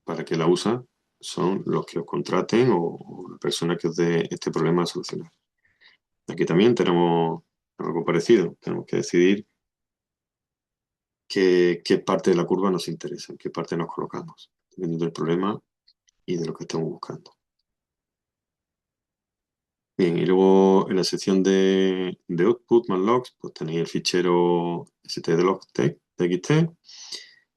para qué la usa son los que os contraten o la persona que os dé este problema a solucionar. Aquí también tenemos algo parecido. Tenemos que decidir qué parte de la curva nos interesa, en qué parte nos colocamos, dependiendo del problema y de lo que estamos buscando. Bien, y luego en la sección de output más logs, pues tenéis el fichero stdlog.txt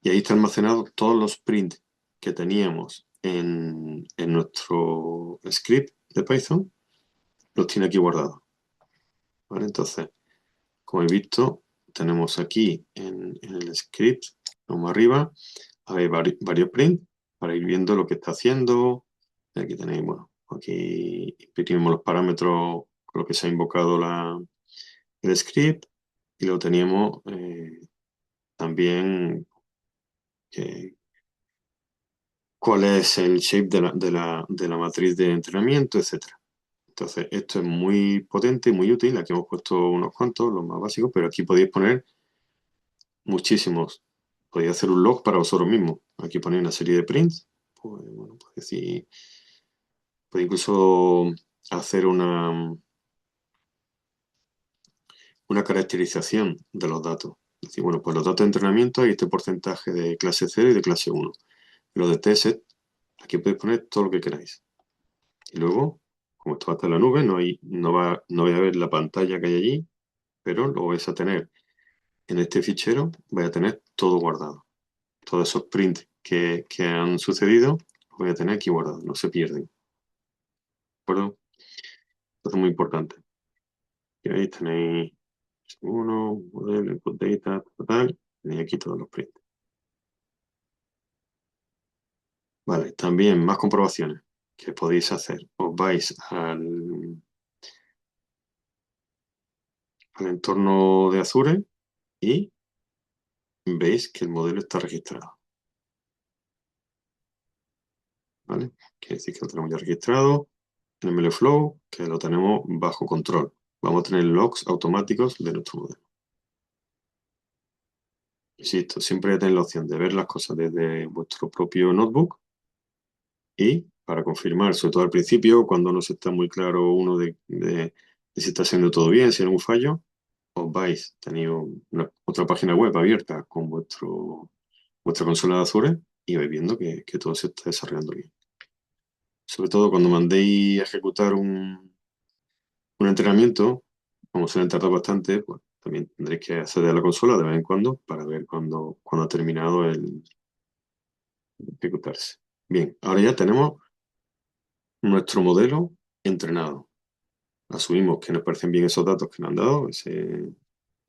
y ahí está almacenado todos los prints que teníamos en nuestro script de Python, los tiene aquí guardados. ¿Vale? Entonces, como he visto, tenemos aquí en el script, vamos arriba, hay varios prints para ir viendo lo que está haciendo. Aquí tenéis, bueno, aquí imprimimos los parámetros con los que se ha invocado el script y luego teníamos también cuál es el shape de la matriz de entrenamiento, etcétera. Entonces, esto es muy potente, muy útil. Aquí hemos puesto unos cuantos, los más básicos, pero aquí podéis poner muchísimos. Podéis hacer un log para vosotros mismos. Aquí ponéis una serie de prints. Pues, bueno, podéis incluso hacer una caracterización de los datos. Es decir, bueno, pues los datos de entrenamiento hay este porcentaje de clase 0 y de clase 1. Y los de test, aquí podéis poner todo lo que queráis. Y luego, como esto va a estar en la nube, no vais a ver la pantalla que hay allí, pero lo vais a tener en este fichero, vais a tener todo guardado. Todos esos prints que han sucedido, los voy a tener aquí guardados, no se pierden. ¿De acuerdo? Esto es muy importante. Y ahí tenéis uno, modelo, input data, total, tenéis aquí todos los prints. Vale, también más comprobaciones que podéis hacer. Os vais al entorno de Azure y veis que el modelo está registrado. ¿Vale? Quiere decir que lo tenemos ya registrado en el MLflow, que lo tenemos bajo control. Vamos a tener logs automáticos de nuestro modelo. Insisto, siempre tenéis la opción de ver las cosas desde vuestro propio notebook y para confirmar, sobre todo al principio, cuando no se está muy claro uno de si está haciendo todo bien, si hay algún fallo, os vais, tenéis otra página web abierta con vuestra consola de Azure y vais viendo que todo se está desarrollando bien. Sobre todo cuando mandéis a ejecutar un entrenamiento, como suelen tardar bastante, pues también tendréis que acceder a la consola de vez en cuando para ver cuándo ha terminado el ejecutarse. Bien, ahora ya tenemos nuestro modelo entrenado. Asumimos que nos parecen bien esos datos que nos han dado,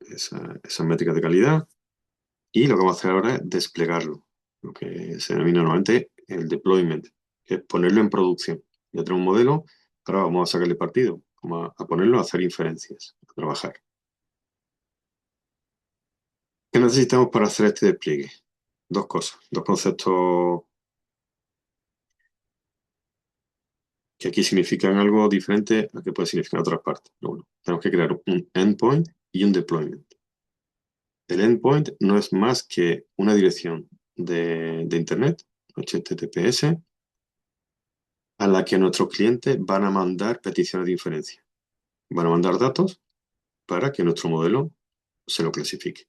esas métricas de calidad, y lo que vamos a hacer ahora es desplegarlo, lo que se denomina normalmente el deployment, que es ponerlo en producción. Ya tenemos un modelo, ahora vamos a sacarle partido, vamos a ponerlo a hacer inferencias, a trabajar. ¿Qué necesitamos para hacer este despliegue? Dos cosas, dos conceptos que aquí significan algo diferente a que puede significar en otras partes. Pero bueno, tenemos que crear un endpoint y un deployment. El endpoint no es más que una dirección de Internet, HTTPS, a la que nuestros clientes van a mandar peticiones de inferencia. Van a mandar datos para que nuestro modelo se lo clasifique.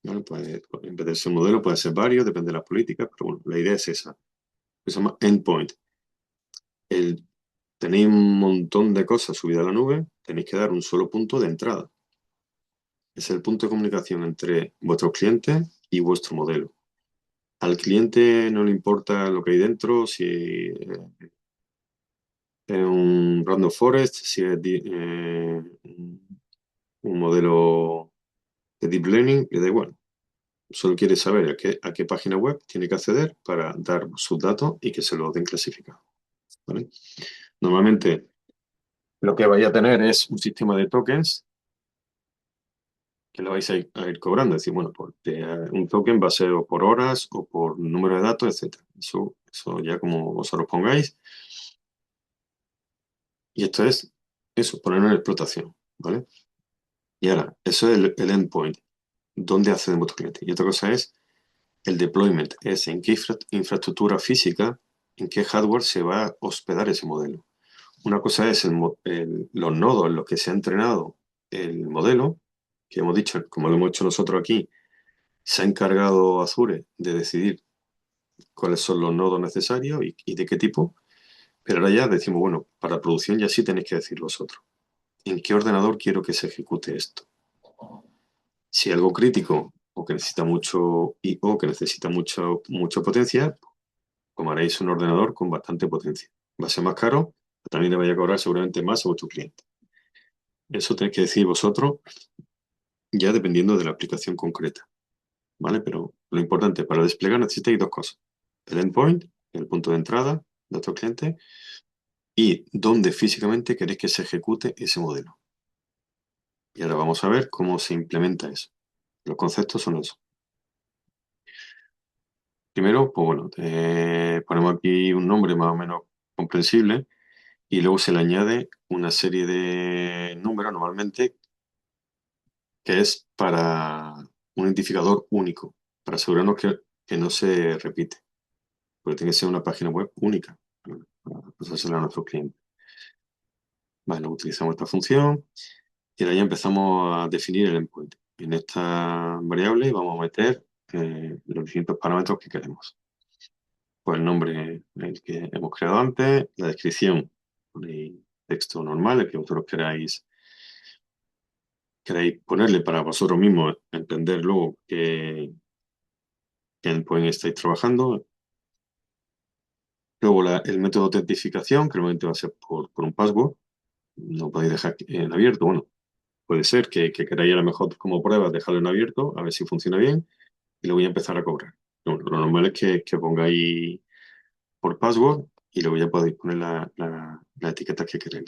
¿Vale? Pues, en vez de ser un modelo, puede ser varios, depende de las políticas, pero bueno, la idea es esa. Se llama endpoint. Tenéis un montón de cosas subidas a la nube, tenéis que dar un solo punto de entrada. Es el punto de comunicación entre vuestros clientes y vuestro modelo. Al cliente no le importa lo que hay dentro, si es un random forest, si es un modelo de deep learning, le da igual. Solo quiere saber a qué página web tiene que acceder para dar sus datos y que se los den clasificados. ¿Vale? Normalmente lo que vaya a tener es un sistema de tokens que lo vais a ir cobrando. Es decir, bueno, un token va a ser o por horas o por número de datos, etcétera. Eso ya como vosotros pongáis. Y esto es eso, ponerlo en explotación, ¿vale? Y ahora, eso es el endpoint, dónde acceden vuestros clientes. Y otra cosa es el deployment, es en qué infraestructura física, en qué hardware se va a hospedar ese modelo. Una cosa es los nodos en los que se ha entrenado el modelo, que hemos dicho, como lo hemos hecho nosotros aquí, se ha encargado Azure de decidir cuáles son los nodos necesarios y de qué tipo, pero ahora ya decimos, bueno, para producción ya sí tenéis que decir vosotros. ¿En qué ordenador quiero que se ejecute esto? Si es algo crítico o que necesita mucho I/O, que necesita mucha potencia, tomaréis un ordenador con bastante potencia. Va a ser más caro, pero también le vaya a cobrar seguramente más a vuestro cliente. Eso tenéis que decir vosotros, ya dependiendo de la aplicación concreta, ¿vale? Pero lo importante, para desplegar necesitáis dos cosas. El endpoint, el punto de entrada de vuestro cliente, y dónde físicamente queréis que se ejecute ese modelo. Y ahora vamos a ver cómo se implementa eso. Los conceptos son esos. Primero, pues bueno, ponemos aquí un nombre más o menos comprensible y luego se le añade una serie de números normalmente que es para un identificador único, para asegurarnos que no se repite, porque tiene que ser una página web única para pasársela a nuestros clientes. Vale, utilizamos esta función y ahora ya empezamos a definir el endpoint. En esta variable vamos a meter los distintos parámetros que queremos. Pues el nombre, el que hemos creado antes, la descripción, ponéis texto normal, el que vosotros queráis ponerle para vosotros mismos entender luego que endpoint estáis trabajando. Luego el método de autentificación, que normalmente va a ser por un password, no podéis dejar en abierto. Bueno, puede ser que queráis a lo mejor como prueba dejarlo en abierto, a ver si funciona bien, y luego voy a empezar a cobrar. Lo normal es que pongáis por password y luego ya podéis poner la etiqueta que queréis,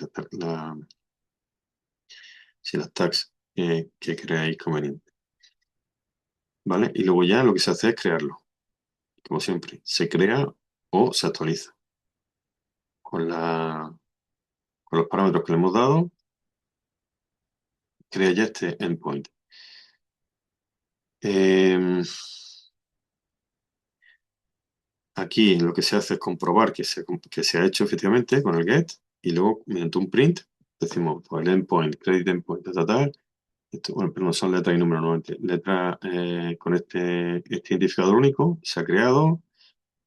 si las tags que creáis conveniente. ¿Vale? Y luego ya lo que se hace es crearlo. Como siempre, se crea o se actualiza con, con los parámetros que le hemos dado, crea ya este endpoint. Aquí lo que se hace es comprobar que se ha hecho efectivamente con el get y luego mediante un print decimos pues, el endpoint, credit endpoint, tal. Esto, bueno, pero no son letras y números normalmente. Letras con este identificador único se ha creado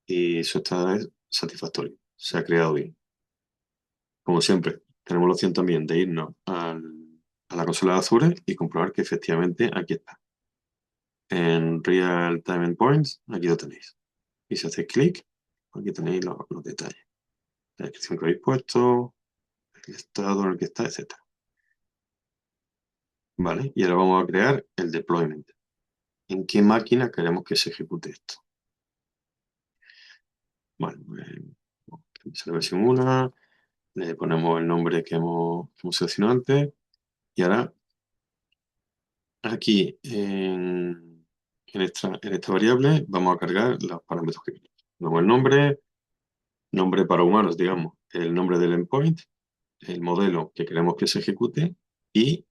y eso está satisfactorio. Se ha creado bien. Como siempre, tenemos la opción también de irnos a la consola de Azure y comprobar que efectivamente aquí está. En Real Time Endpoints, aquí lo tenéis. Y si hacéis clic, aquí tenéis los detalles. La descripción que habéis puesto, el estado en el que está, etcétera. ¿Vale? Y ahora vamos a crear el deployment. ¿En qué máquina queremos que se ejecute esto? Bueno, Es la versión 1, le ponemos el nombre que hemos seleccionado antes y ahora aquí en esta variable vamos a cargar los parámetros que queremos. Ponemos el nombre para humanos, digamos, el nombre del endpoint, el modelo que queremos que se ejecute y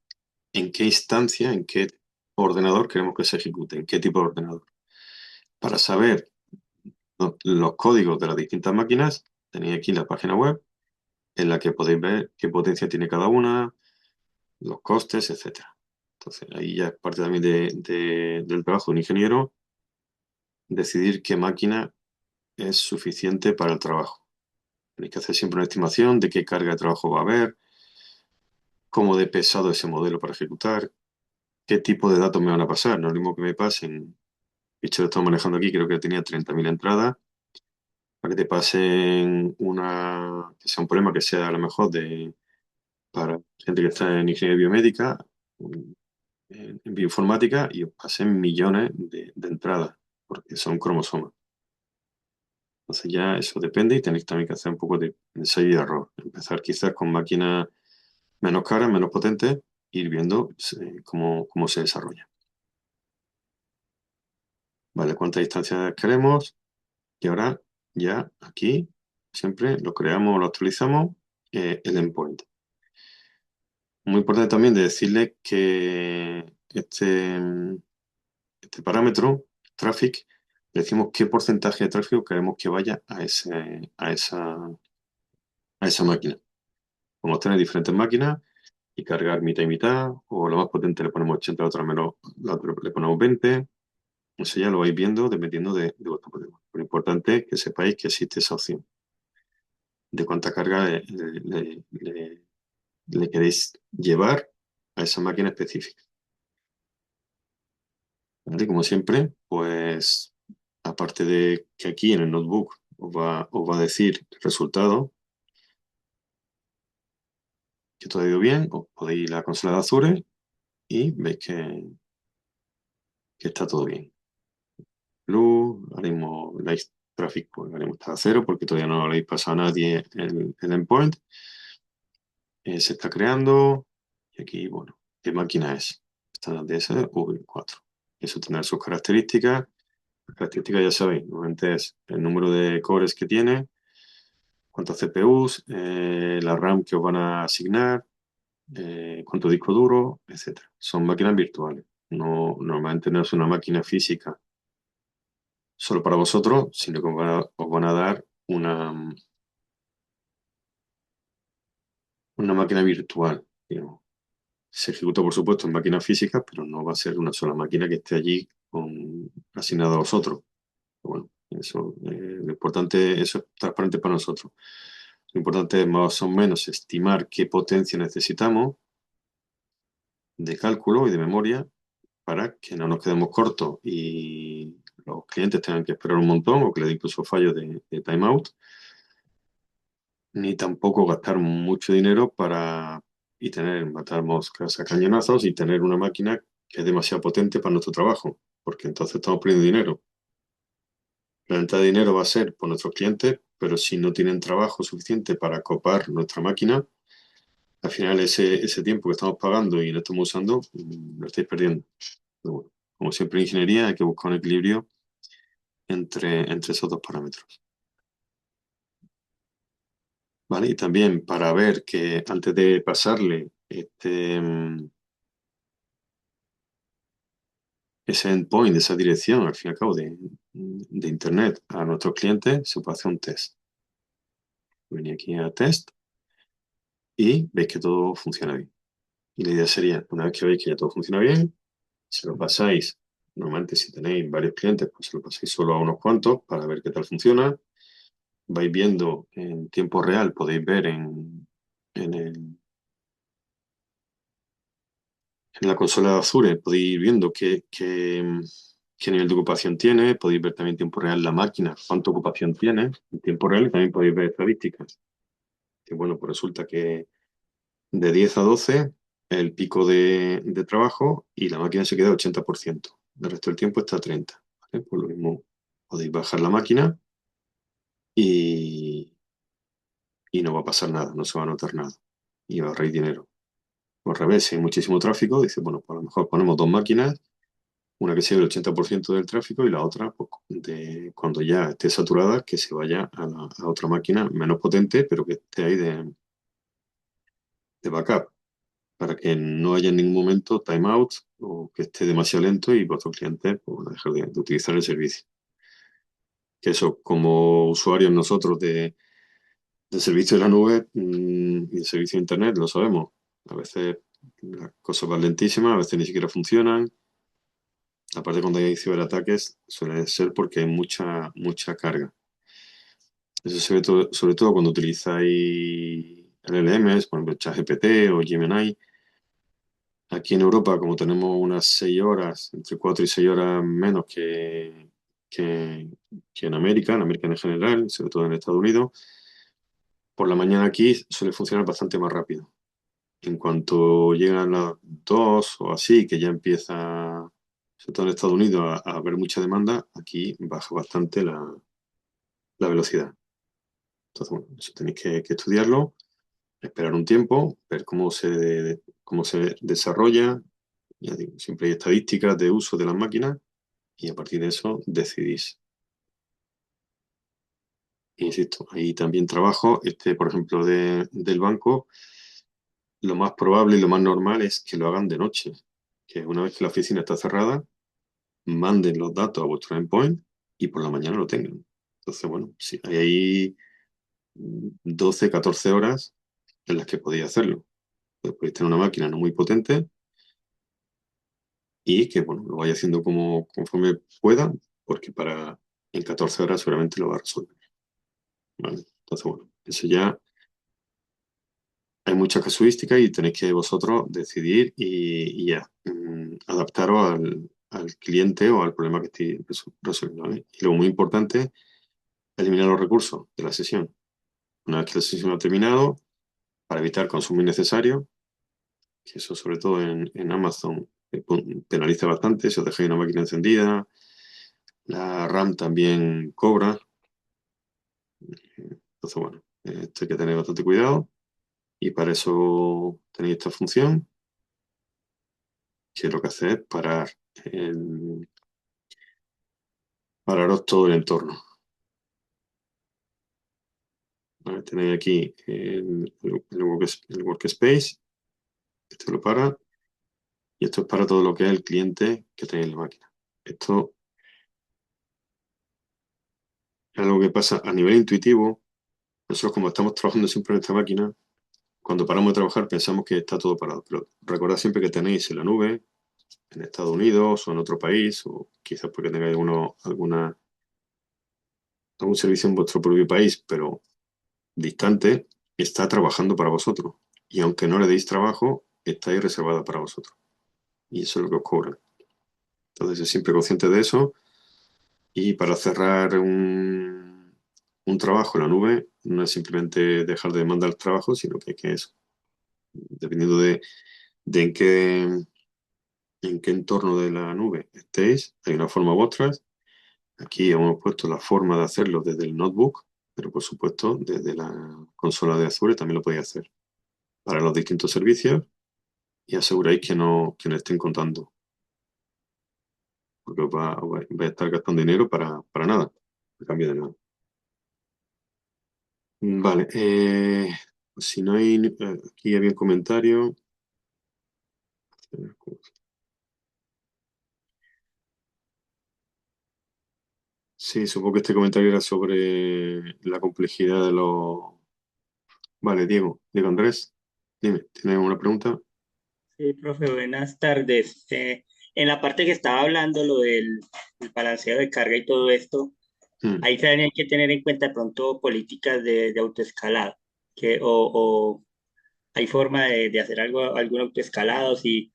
en qué instancia, en qué ordenador queremos que se ejecute, en qué tipo de ordenador. Para saber los códigos de las distintas máquinas, tenéis aquí la página web en la que podéis ver qué potencia tiene cada una, los costes, etcétera. Entonces, ahí ya es parte también del trabajo de un ingeniero decidir qué máquina es suficiente para el trabajo. Tenéis que hacer siempre una estimación de qué carga de trabajo va a haber, cómo de pesado ese modelo para ejecutar, qué tipo de datos me van a pasar. No es lo mismo que me pasen, de hecho lo estamos manejando aquí, creo que tenía 30.000 entradas, para que te pasen que sea un problema que sea a lo mejor para gente que está en ingeniería biomédica, en bioinformática, y os pasen millones de entradas, porque son cromosomas. Entonces ya eso depende y tenéis también que hacer un poco de ensayo y error. Empezar quizás con máquinas menos caras, menos potentes, e ir viendo cómo se desarrolla. Vale, cuántas instancias queremos. Y ahora ya aquí siempre lo creamos o lo actualizamos el endpoint. Muy importante también de decirle que este parámetro, traffic, le decimos qué porcentaje de tráfico queremos que vaya a esa máquina. Podemos tener diferentes máquinas y cargar mitad y mitad, o lo más potente le ponemos 80, la otra menos, la otra le ponemos 20. Eso ya lo vais viendo dependiendo de vuestro problema. Lo importante es que sepáis que existe esa opción de cuánta carga le queréis llevar a esa máquina específica. ¿Vale? Como siempre, pues aparte de que aquí en el notebook os va a decir el resultado, que todo ha ido bien, os podéis ir a la consola de Azure y veis que está todo bien. Luz, haremos light traffic, pues haremos hasta cero porque todavía no lo habéis pasado a nadie el endpoint. Se está creando y aquí, bueno, ¿qué máquina es? Esta DSV4. Eso tendrá sus características. Las características ya sabéis, normalmente es el número de cores que tiene, cuántos CPUs, la RAM que os van a asignar, cuánto disco duro, etcétera. Son máquinas virtuales. No, normalmente no es una máquina física solo para vosotros, sino que os van a dar una máquina virtual, digamos. Se ejecuta, por supuesto, en máquinas físicas, pero no va a ser una sola máquina que esté allí asignada a vosotros. Bueno, eso, lo importante, eso es transparente para nosotros. Lo importante es más o menos estimar qué potencia necesitamos de cálculo y de memoria para que no nos quedemos cortos y los clientes tengan que esperar un montón o que le dé incluso fallos de timeout, ni tampoco gastar mucho dinero y matar moscas a cañonazos y tener una máquina que es demasiado potente para nuestro trabajo, porque entonces estamos perdiendo dinero. La venta de dinero va a ser por nuestros clientes, pero si no tienen trabajo suficiente para copar nuestra máquina, al final ese tiempo que estamos pagando y no estamos usando, lo estáis perdiendo. Pero bueno, como siempre en ingeniería hay que buscar un equilibrio entre esos dos parámetros. ¿Vale? Y también para ver que antes de pasarle ese endpoint, esa dirección, al fin y al cabo, de Internet a nuestros clientes, se puede hacer un test. Venir aquí a test y veis que todo funciona bien. Y la idea sería, una vez que veis que ya todo funciona bien, se lo pasáis, normalmente si tenéis varios clientes, pues se lo pasáis solo a unos cuantos para ver qué tal funciona. Vais viendo en tiempo real, podéis ver en, el- en la consola de Azure, podéis ir viendo qué nivel de ocupación tiene, podéis ver también en tiempo real la máquina, cuánta ocupación tiene en tiempo real y también podéis ver estadísticas. Que bueno, pues resulta que de 10 a 12 el pico de trabajo y la máquina se queda 80%. El resto del tiempo está a 30. ¿Vale? Por lo mismo, podéis bajar la máquina y, y no va a pasar nada, no se va a notar nada y va a ahorrar dinero. O al revés, si hay muchísimo tráfico, dice, bueno, pues a lo mejor ponemos dos máquinas, una que lleve el 80% del tráfico y la otra, pues, cuando ya esté saturada, que se vaya a otra máquina menos potente, pero que esté ahí de backup, para que no haya en ningún momento timeout o que esté demasiado lento y vuestro cliente pues, van a dejar de utilizar el servicio. Que eso, como usuarios nosotros del servicio de la nube y del servicio de Internet, lo sabemos. A veces las cosas van lentísimas, a veces ni siquiera funcionan. Aparte, cuando hay ciberataques, suele ser porque hay mucha carga. Eso se ve sobre todo cuando utilizáis LLMs, por ejemplo, ChatGPT o Gemini. Aquí en Europa, como tenemos unas 6 horas, entre 4 y 6 horas menos que, que en América en general, sobre todo en Estados Unidos, por la mañana aquí suele funcionar bastante más rápido. En cuanto llegan las 2 o así, que ya empieza, sobre todo en Estados Unidos, a haber mucha demanda, aquí baja bastante la velocidad. Entonces, bueno, eso tenéis que estudiarlo, esperar un tiempo, ver cómo se desarrolla. Ya digo, siempre hay estadísticas de uso de las máquinas y a partir de eso decidís. Insisto, ahí también trabajo, por ejemplo, del banco, lo más probable y lo más normal es que lo hagan de noche, que una vez que la oficina está cerrada, manden los datos a vuestro endpoint y por la mañana lo tengan. Entonces, bueno, sí, hay ahí 12, 14 horas en las que podéis hacerlo. Pues podéis tener una máquina no muy potente y que, bueno, lo vaya haciendo conforme pueda, porque en 14 horas seguramente lo va a resolver. ¿Vale? Entonces, bueno, eso ya hay mucha casuística y tenéis que vosotros decidir y ya, adaptaros al cliente o al problema que estéis resolviendo. ¿Vale? Y luego, muy importante, eliminar los recursos de la sesión. Una vez que la sesión ha terminado, para evitar consumo innecesario, que eso sobre todo en Amazon penaliza bastante si os dejáis una máquina encendida. La RAM también cobra. Entonces, bueno, esto hay que tener bastante cuidado y para eso tenéis esta función, que lo que hace es pararos todo el entorno. ¿Vale? Tenéis aquí el workspace, esto lo para, y esto es para todo lo que es el cliente que tenéis en la máquina. Esto es algo que pasa a nivel intuitivo. Nosotros, como estamos trabajando siempre en esta máquina, cuando paramos de trabajar pensamos que está todo parado, pero recordad siempre que tenéis en la nube, en Estados Unidos o en otro país, o quizás porque tengáis algún servicio en vuestro propio país, pero distante, está trabajando para vosotros. Y aunque no le deis trabajo, está ahí reservada para vosotros. Y eso es lo que os cobran. Entonces, es siempre consciente de eso. Y para cerrar un trabajo en la nube, no es simplemente dejar de mandar trabajo, sino que hay que eso. Dependiendo de en qué entorno de la nube estéis, hay una forma u otras. Aquí hemos puesto la forma de hacerlo desde el notebook, pero por supuesto desde la consola de Azure también lo podéis hacer para los distintos servicios y aseguráis que no estén contando, porque os va a estar gastando dinero para nada, a cambio de nada. Vale, si no hay, aquí había un comentario. Sí, supongo que este comentario era sobre la complejidad de los... Vale, Diego Andrés, dime, ¿tienes una pregunta? Sí, profe, buenas tardes. En la parte que estaba hablando, lo del el balanceo de carga y todo esto, Mm. ahí también hay que tener en cuenta de pronto políticas de autoescalado, o hay forma de hacer algún autoescalado si,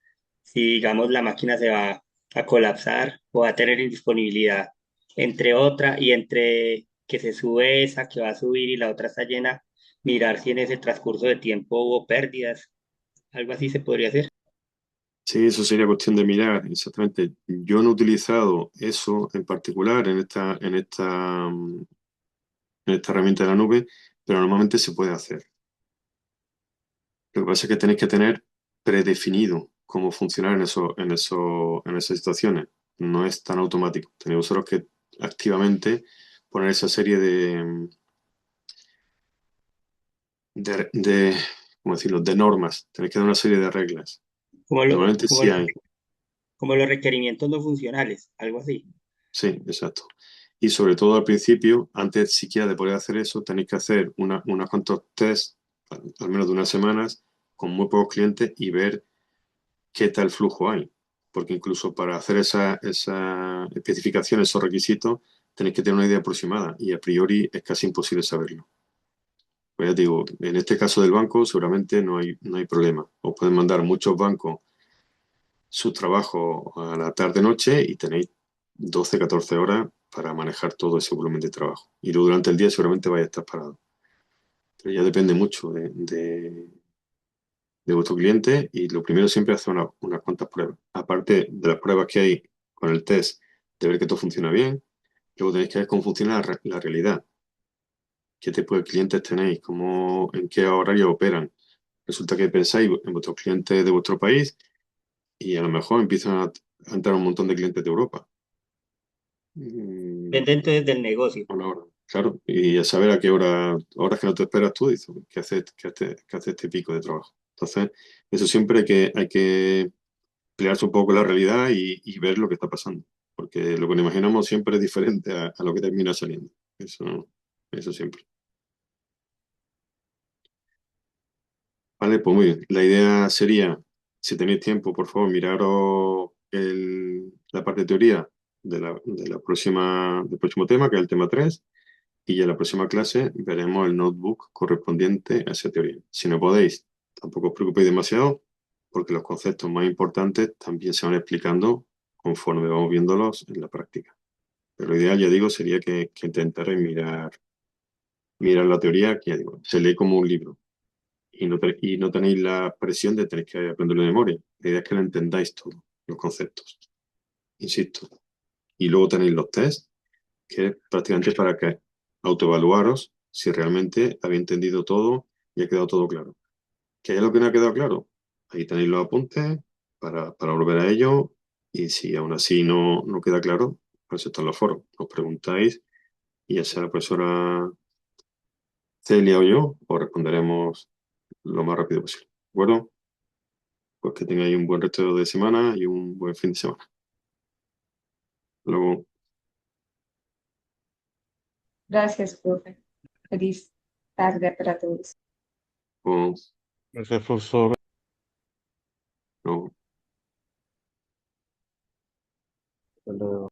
digamos, la máquina se va a colapsar o a tener indisponibilidad, entre otra y entre que se sube esa que va a subir y la otra está llena, mirar si en ese transcurso de tiempo hubo pérdidas, algo así se podría hacer. Sí, eso sería cuestión de mirar, exactamente. Yo no he utilizado eso en particular en esta herramienta de la nube, pero normalmente se puede hacer. Lo que pasa es que tenéis que tener predefinido cómo funcionar en esas situaciones. No es tan automático. Tenéis vosotros que activamente poner esa serie de, ¿cómo decirlo?, de normas. Tenéis que dar una serie de reglas. Como, Normalmente sí hay. como los requerimientos no funcionales, algo así. Sí, exacto. Y sobre todo al principio, antes siquiera de poder hacer eso, tenéis que hacer unos cuantos test, al menos de unas semanas, con muy pocos clientes y ver qué tal flujo hay. Porque incluso para hacer esa especificación, esos requisitos, tenéis que tener una idea aproximada y a priori es casi imposible saberlo. Pues ya te digo, en este caso del banco seguramente no hay problema. Os pueden mandar muchos bancos su trabajo a la tarde-noche y tenéis 12, 14 horas para manejar todo ese volumen de trabajo. Y luego durante el día seguramente vais a estar parado. Pero ya depende mucho de vuestro cliente y lo primero siempre es hacer unas cuantas pruebas. Aparte de las pruebas que hay con el test, de ver que todo funciona bien, luego tenéis que ver cómo funciona la realidad. ¿Qué tipo de clientes tenéis? ¿En qué horario operan? Resulta que pensáis en vuestros clientes de vuestro país y a lo mejor empiezan a entrar un montón de clientes de Europa. Depende entonces del negocio. Una hora. Claro, y a saber a qué horas que no te esperas tú, dices, ¿qué hace este pico de trabajo? Entonces, eso siempre hay que pelearse un poco con la realidad y ver lo que está pasando. Porque lo que nos imaginamos siempre es diferente a lo que termina saliendo. Eso siempre. Vale, pues muy bien. La idea sería, si tenéis tiempo, por favor, miraros la parte de teoría del próximo tema, que es el tema 3. Y ya en la próxima clase veremos el notebook correspondiente a esa teoría. Si no podéis, tampoco os preocupéis demasiado, porque los conceptos más importantes también se van explicando conforme vamos viéndolos en la práctica. Pero lo ideal, ya digo, sería que intentarais mirar la teoría, que ya digo, se lee como un libro y no tenéis la presión de tener que aprenderlo de memoria. La idea es que lo entendáis todo, los conceptos, insisto. Y luego tenéis los test, que es prácticamente para que autoevaluaros si realmente habéis entendido todo y ha quedado todo claro. ¿Qué es lo que no ha quedado claro? Ahí tenéis los apuntes para volver a ello y si aún así no queda claro, pues están los foros. Os preguntáis y ya sea la profesora Celia o yo, os responderemos lo más rápido posible. ¿De acuerdo? Pues que tengáis un buen resto de semana y un buen fin de semana. Hasta luego. Gracias, profe. Feliz tarde para todos. Pues, Gracias, profesor. no. Hasta luego.